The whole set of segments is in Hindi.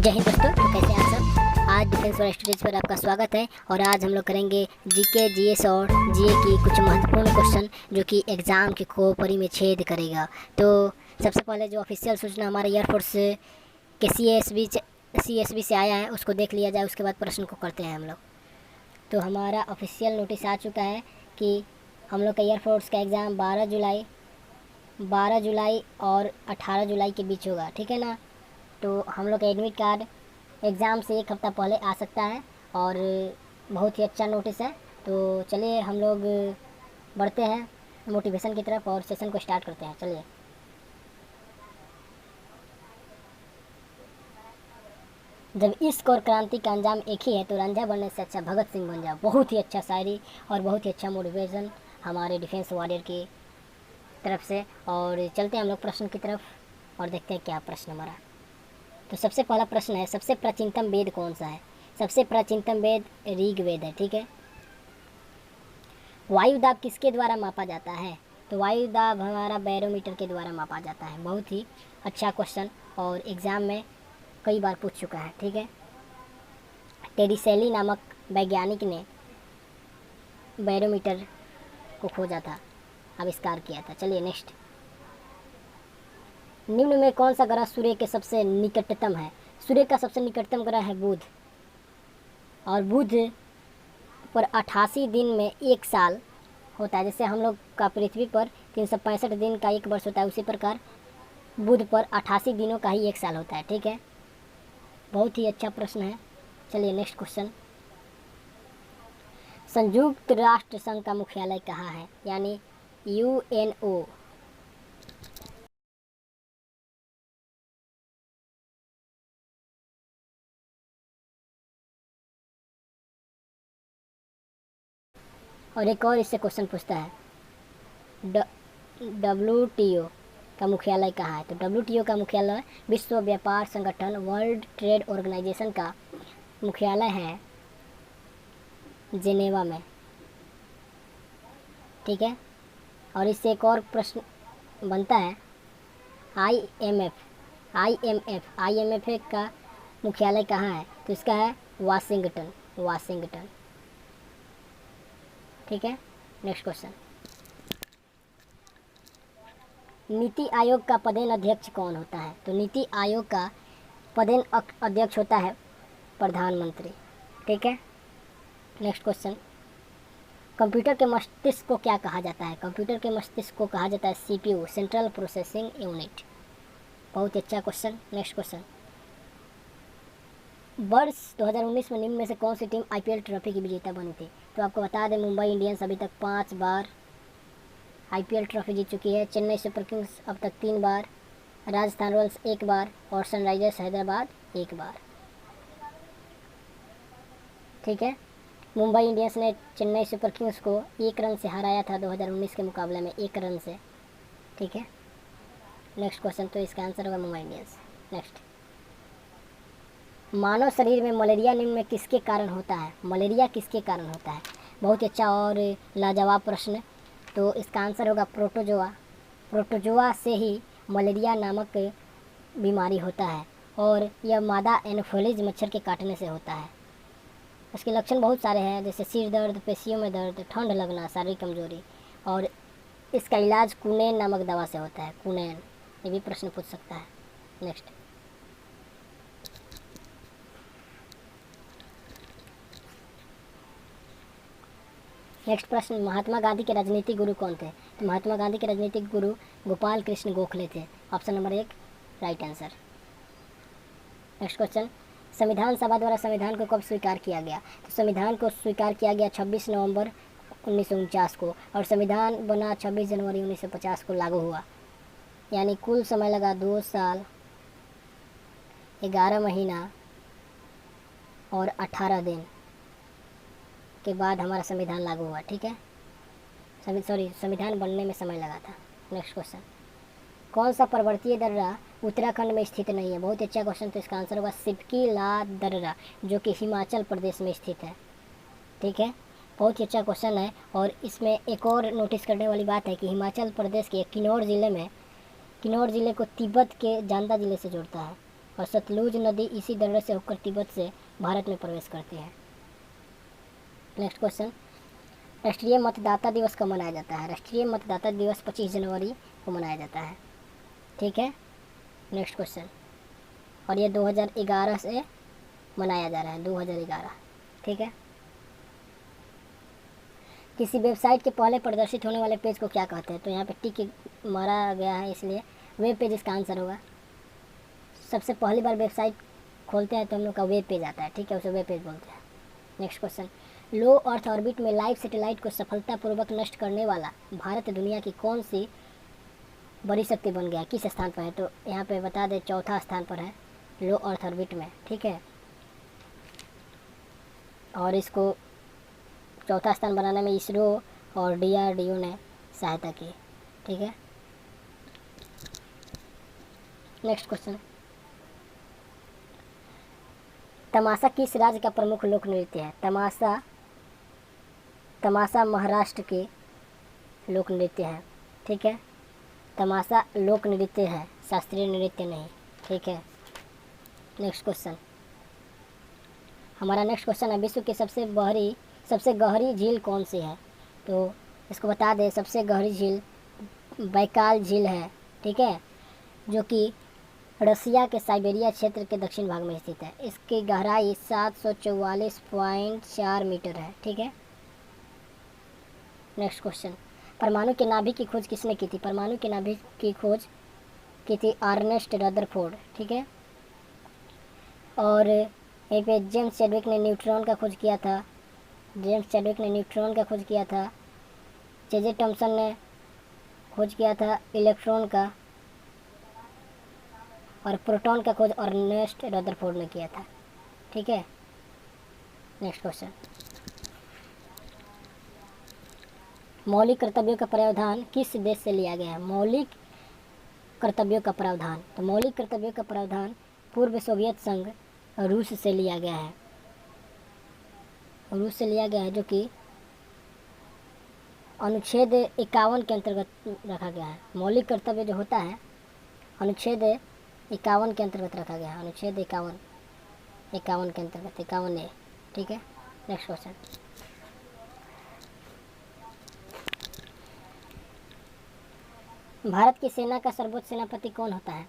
जय हिंद दोस्तों, तो कैसे हैं आप सब। आज डिफेंस और स्टडीज़ पर आपका स्वागत है और आज हम लोग करेंगे जीके, जीएस और जीए की कुछ महत्वपूर्ण क्वेश्चन जो कि एग्ज़ाम के खोपड़ी में छेद करेगा। तो सबसे पहले जो ऑफिशियल सूचना हमारे एयरफोर्स के सीएसबी से आया है उसको देख लिया जाए, उसके बाद प्रश्न को करते हैं हम लोग। तो हमारा ऑफिशियल नोटिस आ चुका है कि हम लोग का एयरफोर्स का एग्ज़ाम 12 जुलाई और 18 जुलाई के बीच होगा, ठीक है ना। तो हम लोग का एडमिट कार्ड एग्ज़ाम से एक हफ़्ता पहले आ सकता है और बहुत ही अच्छा नोटिस है। तो चलिए हम लोग बढ़ते हैं मोटिवेशन की तरफ और सेशन को स्टार्ट करते हैं। चलिए, जब इश्क और क्रांति का अंजाम एक ही है तो रंझा बनने से अच्छा भगत सिंह बन जाओ। बहुत ही अच्छा शायरी और बहुत ही अच्छा मोटिवेशन हमारे डिफेंस वॉरियर की तरफ से। और चलते हैं हम लोग प्रश्न की तरफ और देखते हैं क्या प्रश्न हमारा। तो सबसे पहला प्रश्न है, सबसे प्राचीनतम वेद कौन सा है। सबसे प्राचीनतम वेद ऋग्वेद है, ठीक है। वायु दाब किसके द्वारा मापा जाता है। तो वायु दाब हमारा बैरोमीटर के द्वारा मापा जाता है। बहुत ही अच्छा क्वेश्चन और एग्ज़ाम में कई बार पूछ चुका है, ठीक है। टेरिसेली नामक वैज्ञानिक ने बैरोमीटर को खोजा था, आविष्कार किया था। चलिए नेक्स्ट, निम्न में कौन सा ग्रह सूर्य के सबसे निकटतम है। सूर्य का सबसे निकटतम ग्रह है बुध और बुध पर 88 दिन में एक साल होता है। जैसे हम लोग का पृथ्वी पर 365 दिन का एक वर्ष होता है, उसी प्रकार बुध पर 88 दिनों का ही एक साल होता है, ठीक है। बहुत ही अच्छा प्रश्न है। चलिए नेक्स्ट क्वेश्चन, संयुक्त राष्ट्र संघ का मुख्यालय कहाँ है, यानी यूएनओ। और एक और इससे क्वेश्चन पूछता है, WTO का मुख्यालय कहाँ है। तो WTO का मुख्यालय विश्व व्यापार संगठन वर्ल्ड ट्रेड ऑर्गेनाइजेशन का मुख्यालय है जेनेवा में, ठीक है। और इससे एक और प्रश्न बनता है, IMF का मुख्यालय कहाँ है। तो इसका है वाशिंगटन, ठीक है। नेक्स्ट क्वेश्चन, नीति आयोग का पदेन अध्यक्ष कौन होता है। तो नीति आयोग का पदेन अध्यक्ष होता है प्रधानमंत्री, ठीक है। नेक्स्ट क्वेश्चन, कंप्यूटर के मस्तिष्क को क्या कहा जाता है। कंप्यूटर के मस्तिष्क को कहा जाता है CPU, सेंट्रल प्रोसेसिंग यूनिट। बहुत अच्छा क्वेश्चन। नेक्स्ट क्वेश्चन, वर्ष 2019 में निम्न में से कौन सी टीम IPL ट्रॉफी की विजेता बनी थी। तो आपको बता दें, मुंबई इंडियंस अभी तक 5 बार IPL ट्रॉफी जीत चुकी है। चेन्नई सुपर किंग्स अब तक 3 बार, राजस्थान रॉयल्स 1 बार और सनराइजर्स हैदराबाद 1 बार, ठीक है। मुंबई इंडियंस ने चेन्नई सुपर किंग्स को 1 रन से हराया था 2019 के मुकाबले में, 1 रन से, ठीक है। नेक्स्ट क्वेश्चन, तो इसका आंसर होगा मुंबई इंडियंस। नेक्स्ट, मानव शरीर में मलेरिया निम्न में किसके कारण होता है। मलेरिया किसके कारण होता है। बहुत अच्छा और लाजवाब प्रश्न। तो इसका आंसर होगा प्रोटोजोआ से ही मलेरिया नामक बीमारी होता है और यह मादा एनोफिलीज मच्छर के काटने से होता है। उसके लक्षण बहुत सारे हैं, जैसे सिर दर्द, पेशियों में दर्द, ठंड लगना, शारीरिक कमजोरी। और इसका इलाज कुनैन नामक दवा से होता है, कुनैन। ये भी प्रश्न पूछ सकता है। नेक्स्ट प्रश्न, महात्मा गांधी के राजनीतिक गुरु कौन थे। तो महात्मा गांधी के राजनीतिक गुरु गोपाल कृष्ण गोखले थे। Option number 1 right answer. Next question, संविधान सभा द्वारा संविधान को कब स्वीकार किया गया। तो संविधान को स्वीकार किया गया 26 नवंबर 1949 को और संविधान बना 26 जनवरी 1950 को लागू हुआ। यानी कुल समय लगा 2 साल 11 महीना और 18 दिन के बाद हमारा संविधान लागू हुआ, ठीक है। संविधान बनने में समय लगा था। नेक्स्ट क्वेश्चन, कौन सा पर्वतीय दर्रा उत्तराखंड में स्थित नहीं है। बहुत अच्छा क्वेश्चन। तो इसका आंसर होगा सिपकी ला दर्रा, जो कि हिमाचल प्रदेश में स्थित है, ठीक है। बहुत ही अच्छा क्वेश्चन है। और इसमें एक और नोटिस करने वाली बात है कि हिमाचल प्रदेश के किन्नौर ज़िले को तिब्बत के जांदा ज़िले से जोड़ता है और सतलुज नदी इसी दर्रे से होकर तिब्बत से भारत में प्रवेश करती है। नेक्स्ट क्वेश्चन, राष्ट्रीय मतदाता दिवस कब मनाया जाता है? राष्ट्रीय मतदाता दिवस 25 जनवरी को मनाया जाता है। ठीक है, नेक्स्ट क्वेश्चन, और ये 2011 से मनाया जा रहा है, 2011। ठीक है, किसी वेबसाइट के पहले प्रदर्शित होने वाले पेज को क्या कहते हैं? तो यहाँ पे टिक मारा गया है, इसलिए वेब पेज इसका आंसर होगा। सबसे पहली बार वेबसाइट खोलते हैं तो हम लोग का वेब पेज आता है। ठीक है, उसे वेब पेज बोलते हैं। नेक्स्ट क्वेश्चन, लो अर्थ ऑर्बिट में लाइव सैटेलाइट को सफलतापूर्वक नष्ट करने वाला भारत दुनिया की कौन सी बड़ी शक्ति बन गया, किस स्थान पर है? तो यहाँ पे बता दें, चौथा स्थान पर है लो अर्थ ऑर्बिट में। ठीक है, और इसको चौथा स्थान बनाने में इसरो और DRDO ने सहायता की। ठीक है, नेक्स्ट क्वेश्चन, तमाशा किस राज्य का प्रमुख लोक नृत्य है? तमाशा महाराष्ट्र के लोक नृत्य है। ठीक है, तमाशा लोक नृत्य है, शास्त्रीय नृत्य नहीं। ठीक है, नेक्स्ट क्वेश्चन, हमारा नेक्स्ट क्वेश्चन है, विश्व की सबसे गहरी झील कौन सी है? तो इसको बता दें, सबसे गहरी झील बैकाल झील है। ठीक है, जो कि रसिया के साइबेरिया क्षेत्र के दक्षिण भाग में स्थित है। इसकी गहराई 744.4 मीटर है। ठीक है, नेक्स्ट क्वेश्चन, परमाणु के नाभिक की खोज किसने की थी? परमाणु के नाभिक की खोज की थी अर्नेस्ट रदरफोर्ड। ठीक है, और यहीं पे जेम्स चैडविक ने न्यूट्रॉन का खोज किया था। जे थॉमसन ने खोज किया था इलेक्ट्रॉन का, और प्रोटॉन का खोज अर्नेस्ट रदरफोर्ड ने किया था। ठीक है, नेक्स्ट क्वेश्चन, मौलिक कर्तव्यों का प्रावधान किस देश से लिया गया है? मौलिक कर्तव्यों का प्रावधान, तो मौलिक कर्तव्यों का प्रावधान पूर्व सोवियत संघ रूस से लिया गया है। जो कि अनुच्छेद 51 के अंतर्गत रखा गया है। मौलिक कर्तव्य जो होता है अनुच्छेद 51 के अंतर्गत रखा गया है। अनुच्छेद 51 के अंतर्गत 51A। ठीक है, नेक्स्ट क्वेश्चन, भारत की सेना का सर्वोच्च सेनापति कौन होता है?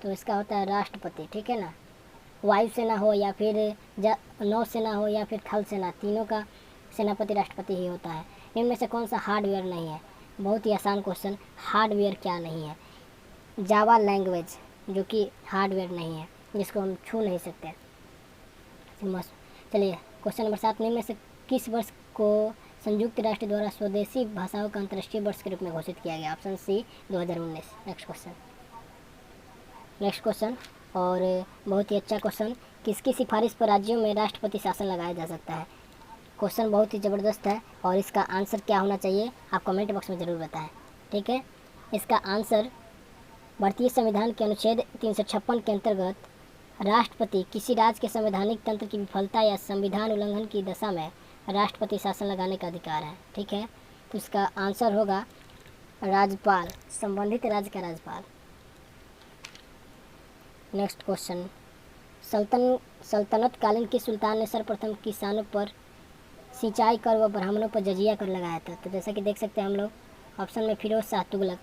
तो इसका होता है राष्ट्रपति। ठीक है ना, वायुसेना हो या फिर नौसेना हो या फिर थल सेना, तीनों का सेनापति राष्ट्रपति ही होता है। इनमें से कौन सा हार्डवेयर नहीं है? बहुत ही आसान क्वेश्चन, हार्डवेयर क्या नहीं है? जावा लैंग्वेज, जो कि हार्डवेयर नहीं है, जिसको हम छू नहीं सकते। चलिए, क्वेश्चन नंबर 7, निम्न में से किस वर्ष को संयुक्त राष्ट्र द्वारा स्वदेशी भाषाओं का अंतर्राष्ट्रीय वर्ष के रूप में घोषित किया गया? Option C 2019। नेक्स्ट क्वेश्चन, और बहुत ही अच्छा क्वेश्चन, किसकी सिफारिश पर राज्यों में राष्ट्रपति शासन लगाया जा सकता है? क्वेश्चन बहुत ही ज़बरदस्त है, और इसका आंसर क्या होना चाहिए आप कमेंट बॉक्स में ज़रूर बताएं। ठीक है, इसका आंसर भारतीय संविधान के अनुच्छेद 356 के अंतर्गत राष्ट्रपति किसी राज्य के संवैधानिक तंत्र की विफलता या संविधान उल्लंघन की दशा में राष्ट्रपति शासन लगाने का अधिकार है। ठीक है, तो इसका आंसर होगा राज्यपाल, संबंधित राज्य का राज्यपाल। नेक्स्ट क्वेश्चन, सल्तनत कालीन किस सुल्तान ने सर्वप्रथम किसानों पर सिंचाई कर व ब्राह्मणों पर जजिया कर लगाया था? तो जैसा कि देख सकते हैं हम लोग ऑप्शन में फिरोज शाह तुगलक,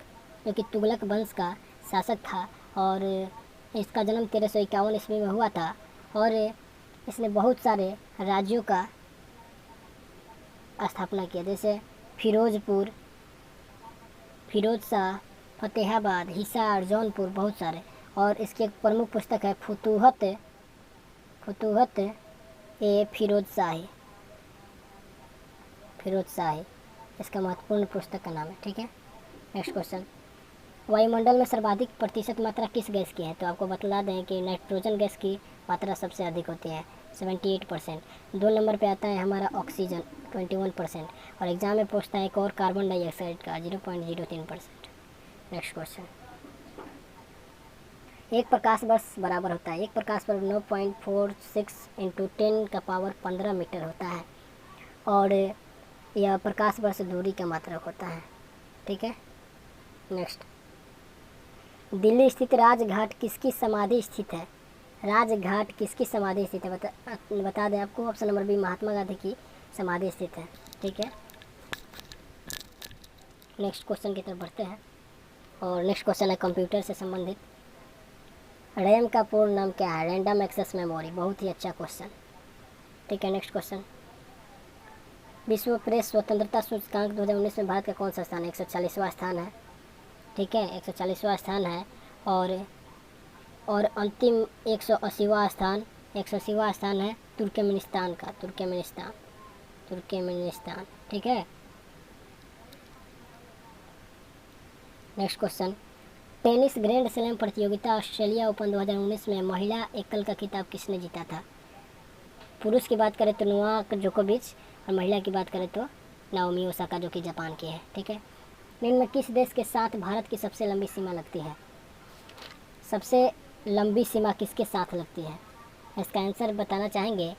जो कि तुगलक वंश का शासक था, और इसका जन्म 1351 ईस्वी में हुआ था, और इसने बहुत सारे राज्यों का स्थापना किया, जैसे फिरोजपुर, फिरोज शाह, फतेहाबाद, हिसार, जौनपुर, बहुत सारे। और इसकी एक प्रमुख पुस्तक है फुतूहत ए फिरोज शाही, इसका महत्वपूर्ण पुस्तक का नाम है। ठीक है, नेक्स्ट क्वेश्चन, वायुमंडल में सर्वाधिक प्रतिशत मात्रा किस गैस की है? तो आपको बतला दें कि नाइट्रोजन गैस की मात्रा सबसे अधिक होती है, 78%। 2 नंबर पे आता है हमारा ऑक्सीजन, 21%, और एग्जाम में पूछता है एक और कार्बन डाइऑक्साइड का, 0.03%। नेक्स्ट क्वेश्चन, एक प्रकाश वर्ष बराबर होता है, एक प्रकाश वर्ष 9.46 × 10⁻15 मीटर होता है, और यह प्रकाश वर्ष दूरी का मात्रक होता है। ठीक है, नेक्स्ट, दिल्ली स्थित राजघाट किसकी समाधि स्थित है? राजघाट किसकी समाधि स्थित है? बता दें आपको, option number B Mahatma Gandhi की समाधि स्थित है। ठीक है, नेक्स्ट क्वेश्चन की तरफ बढ़ते हैं। और नेक्स्ट क्वेश्चन है कंप्यूटर से संबंधित। रैम का पूर्ण नाम क्या है? Random access memory. बहुत ही अच्छा क्वेश्चन। ठीक है, नेक्स्ट क्वेश्चन। विश्व प्रेस स्वतंत्रता सूचकांक 2019 में भारत का कौन सा स्थान है? 140वां स्थान है। ठीक है, 140वां स्थान है। और अंतिम 180वां स्थान, 180वां स्थान है तुर्कमेनिस्तान का। तुर्कमेनिस्तान। ठीक है, next question. Tennis grand slam प्रतियोगिता ऑस्ट्रेलिया ओपन 2019 में महिला एकल का खिताब किसने जीता था? पुरुष की बात करें तो नोवाक जोकोविच, और महिला की बात करें तो नाओमी ओसाका, जो कि जापान की है। ठीक है, निम्न में किस देश के साथ भारत की सबसे लंबी सीमा लगती है? सबसे लंबी सीमा किसके साथ लगती है? इसका आंसर बताना चाहेंगे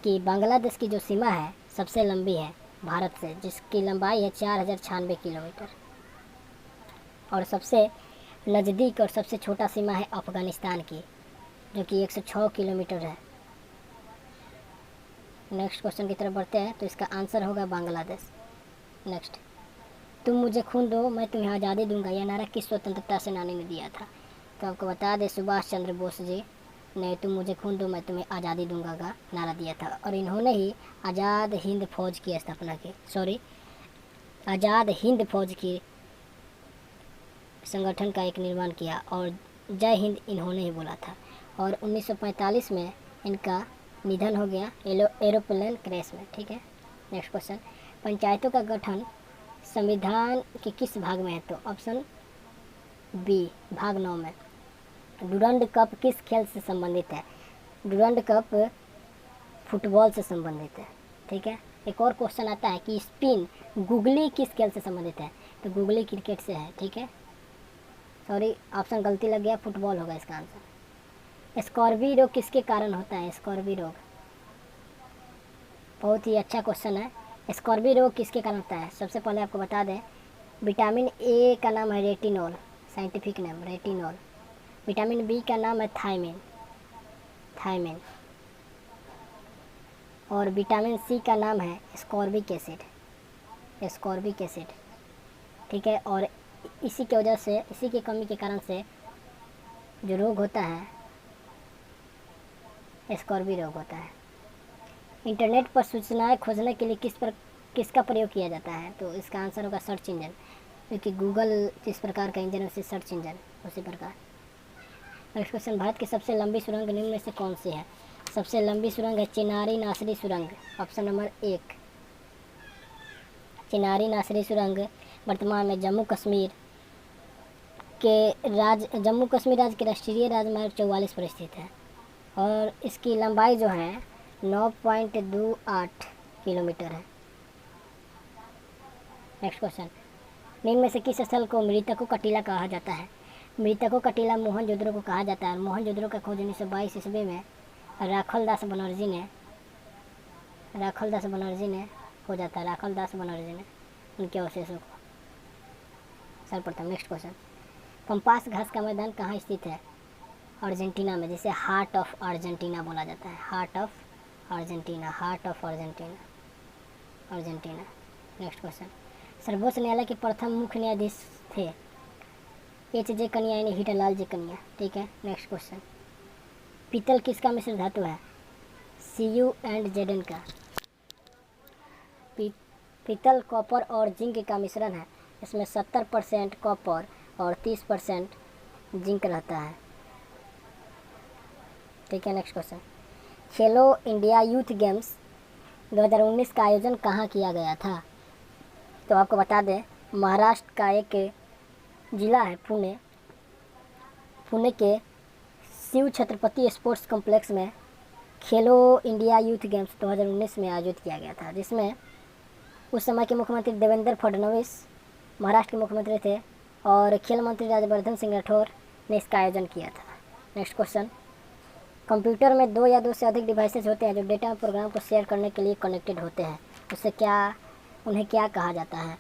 कि बांग्लादेश की जो सीमा है सबसे लंबी है भारत से, जिसकी लंबाई है 4096 किलोमीटर। और सबसे नज़दीक और सबसे छोटा सीमा है अफ़गानिस्तान की, जो कि 106 किलोमीटर है। नेक्स्ट क्वेश्चन की तरफ बढ़ते हैं, तो इसका आंसर होगा बांग्लादेश। नेक्स्ट, तुम मुझे खून दो मैं तुम्हें आज़ादी दूंगा, यह नारा किस स्वतंत्रता सेनानी ने दिया था? तो आपको बता दें, सुभाष चंद्र बोस जी ने तुम मुझे खून दो मैं तुम्हें आज़ादी दूंगा का नारा दिया था। और इन्होंने ही आज़ाद हिंद फौज की स्थापना की, आज़ाद हिंद फौज की संगठन का एक निर्माण किया, और जय हिंद इन्होंने ही बोला था। और 1945 में इनका निधन हो गया एरोप्लेन क्रैश में। ठीक है, नेक्स्ट क्वेश्चन। पंचायतों का गठन संविधान के किस भाग में है? तो ऑप्शन बी भाग 9 में। डुरंड कप किस खेल से संबंधित है? डुरंड कप फुटबॉल से संबंधित है। ठीक है, एक और क्वेश्चन आता है कि स्पिन गुगली किस खेल से संबंधित है? तो गुगली क्रिकेट से है। ठीक है, सॉरी ऑप्शन गलती लग गया, फुटबॉल होगा इसका आंसर। स्कॉर्बी रोग किसके कारण होता है? स्कॉर्बी रोग बहुत ही अच्छा क्वेश्चन है। स्कॉर्बी रोग किसके कारण होता है? सबसे पहले आपको बता दें, विटामिन ए का नाम है retinol, scientific name retinol. Vitamin B का नाम है थायमिन। और विटामिन सी का नाम है स्कॉर्बिक एसिड। ठीक है, और इसी की वजह से, इसी की कमी के कारण से जो रोग होता है स्कॉर्बी रोग होता है। इंटरनेट पर सूचनाएं खोजने के लिए किसका प्रयोग किया जाता है? तो इसका आंसर होगा सर्च इंजन, क्योंकि गूगल जिस प्रकार का इंजन उसी सर्च इंजन उसी प्रकार। Next question. भारत की सबसे लंबी सुरंग निम्न में से कौन सी है? सबसे लंबी सुरंग है चिनारी नासरी सुरंग, ऑप्शन नंबर 1। चिनारी नासरी सुरंग वर्तमान में जम्मू कश्मीर राज्य के राष्ट्रीय राजमार्ग 44 पर स्थित है। और इसकी लंबाई जो है 9.28 किलोमीटर है। Next question. निम्न में से किस स्थल को मृतकों का टीला कहा जाता है? मृतकों का टीला मोहनजोदड़ो को कहा जाता है। मोहनजोदड़ो का खोज 1922 ईस्वी में राखल दास बनर्जी ने खोजा था। राखल दास बनर्जी ने उनके अवशेषों को सर्वप्रथम। Next question. पंपास घास का मैदान कहाँ स्थित है? अर्जेंटीना में, जिसे हार्ट ऑफ अर्जेंटीना बोला जाता है। Heart of Argentina. Next question. सर्वोच्च न्यायालय के प्रथम मुख्य न्यायाधीश थे H.J. कन्या यानी हीटालाल जी कन्या। ठीक है, नेक्स्ट क्वेश्चन। पीतल किसका मिश्र धातु है? Cu&Zn का। पीतल कॉपर और जिंक का मिश्रण है। इसमें 70% कॉपर और 30% जिंक रहता है। ठीक है, नेक्स्ट क्वेश्चन। खेलो इंडिया यूथ गेम्स 2019 का आयोजन कहाँ किया गया था? तो आपको बता दें, महाराष्ट्र का एक ज़िला है पुणे के शिव छत्रपति स्पोर्ट्स कॉम्प्लेक्स में खेलो इंडिया यूथ गेम्स 2019 में आयोजित किया गया था, जिसमें उस समय के मुख्यमंत्री देवेंद्र फडणवीस महाराष्ट्र के मुख्यमंत्री थे, और खेल मंत्री राज्यवर्धन सिंह राठौर ने इसका आयोजन किया था। Next question. कंप्यूटर में 2 या 2 से अधिक डिवाइसेस होते हैं जो डेटा और प्रोग्राम को शेयर करने के लिए कनेक्टेड होते हैं। उन्हें क्या कहा जाता है?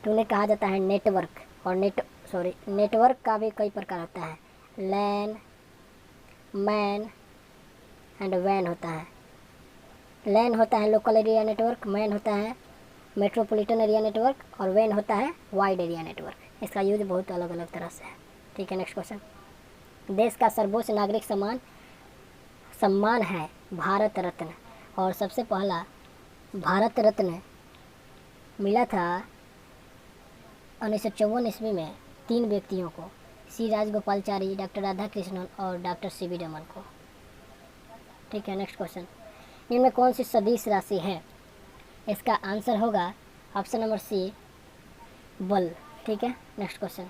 तो उन्हें कहा जाता है नेटवर्क। और नेटवर्क का भी कई प्रकार होता है। लैन, मैन एंड वैन होता है। लैन होता है लोकल एरिया नेटवर्क, मैन होता है मेट्रोपॉलिटन एरिया नेटवर्क, और वैन होता है वाइड एरिया नेटवर्क। इसका यूज बहुत अलग अलग तरह से है। ठीक है, नेक्स्ट क्वेश्चन। देश का सर्वोच्च नागरिक सम्मान है भारत रत्न, और सबसे पहला भारत रत्न मिला था 1954 ईस्वी में 3 व्यक्तियों को, सी राजगोपालचारी, डॉक्टर राधा कृष्णन और डॉक्टर सी वी रमन को। ठीक है, नेक्स्ट क्वेश्चन। इनमें कौन सी सदिश राशि है? इसका आंसर होगा ऑप्शन नंबर सी, बल। ठीक है, नेक्स्ट क्वेश्चन।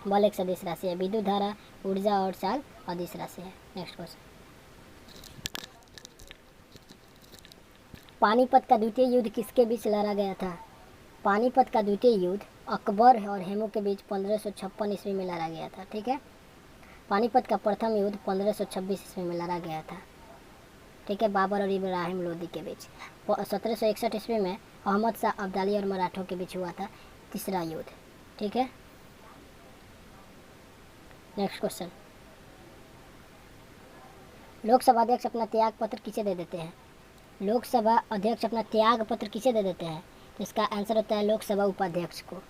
बल एक सदिश राशि है। विद्युत धारा, ऊर्जा और चाल अदिश राशि है। Next question. पानीपत का द्वितीय युद्ध किसके बीच लड़ा गया था? पानीपत का द्वितीय युद्ध अकबर और हेमू के बीच 1556 ईस्वी में लड़ा गया था। ठीक है, पानीपत का प्रथम युद्ध 1526 ईस्वी में लड़ा गया था। ठीक है, बाबर और इब्राहिम लोदी के बीच। 1761 ईस्वी में अहमद शाह अब्दाली और मराठों के बीच हुआ था तीसरा युद्ध। ठीक है, नेक्स्ट क्वेश्चन। लोकसभा अध्यक्ष अपना त्याग पत्र किसे दे देते हैं? लोकसभा अध्यक्ष अपना त्याग पत्र किसे दे देते हैं? तो इसका आंसर होता है लोकसभा उपाध्यक्ष को।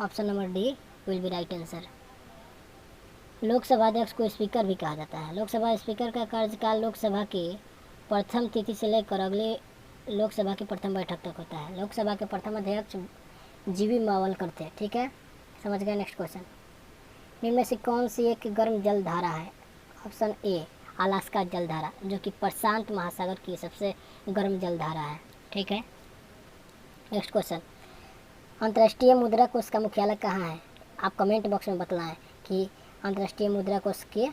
Option number D will be right answer. Lok Sabha अध्यक्ष को स्पीकर भी कहा जाता है। लोकसभा स्पीकर का कार्यकाल लोकसभा की प्रथम तिथि से लेकर अगले लोकसभा की प्रथम बैठक तक होता है। लोकसभा के प्रथम अध्यक्ष जीवी मावलकर थे। ठीक है, समझ गए। Next question. इनमें से कौन सी एक गर्म जलधारा है? ऑप्शन ए अलास्का जलधारा, जो कि प्रशांत महासागर की सबसे गर्म जलधारा है। ठीक है, नेक्स्ट क्वेश्चन। अंतर्राष्ट्रीय मुद्रा कोष का मुख्यालय कहाँ है? आप कमेंट बॉक्स में बतलाएं कि अंतर्राष्ट्रीय मुद्रा कोष के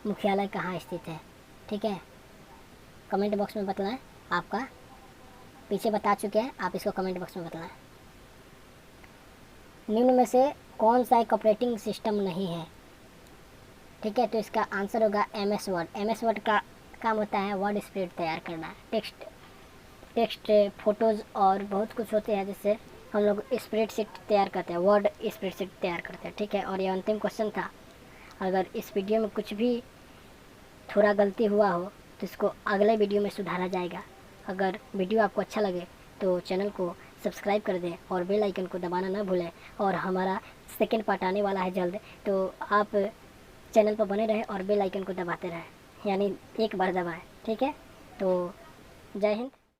मुख्यालय कहाँ स्थित है। ठीक है, कमेंट बॉक्स में बतलाएं। आपका पीछे बता चुके हैं, आप इसको कमेंट बॉक्स में बतलाएं। निम्न में से कौन सा एक ऑपरेटिंग सिस्टम नहीं है? ठीक है, तो इसका आंसर होगा MS वर्ड। MS वर्ड का काम होता है वर्ड स्प्रेड तैयार करना, टेक्स्ट फोटोज़ और बहुत कुछ होते हैं जिससे हम लोग स्प्रेडशीट तैयार करते हैं, वर्ड स्प्रेडशीट तैयार करते हैं। ठीक है, और ये अंतिम क्वेश्चन था। अगर इस वीडियो में कुछ भी थोड़ा गलती हुआ हो तो इसको अगले वीडियो में सुधारा जाएगा। अगर वीडियो आपको अच्छा लगे तो चैनल को सब्सक्राइब कर दें और बेल आइकन को दबाना ना भूलें। और हमारा सेकंड पार्ट आने वाला है जल्द, तो आप चैनल पर बने रहें और बेल आइकन को दबाते रहें, यानी एक बार दबाएं। ठीक है, तो जय हिंद।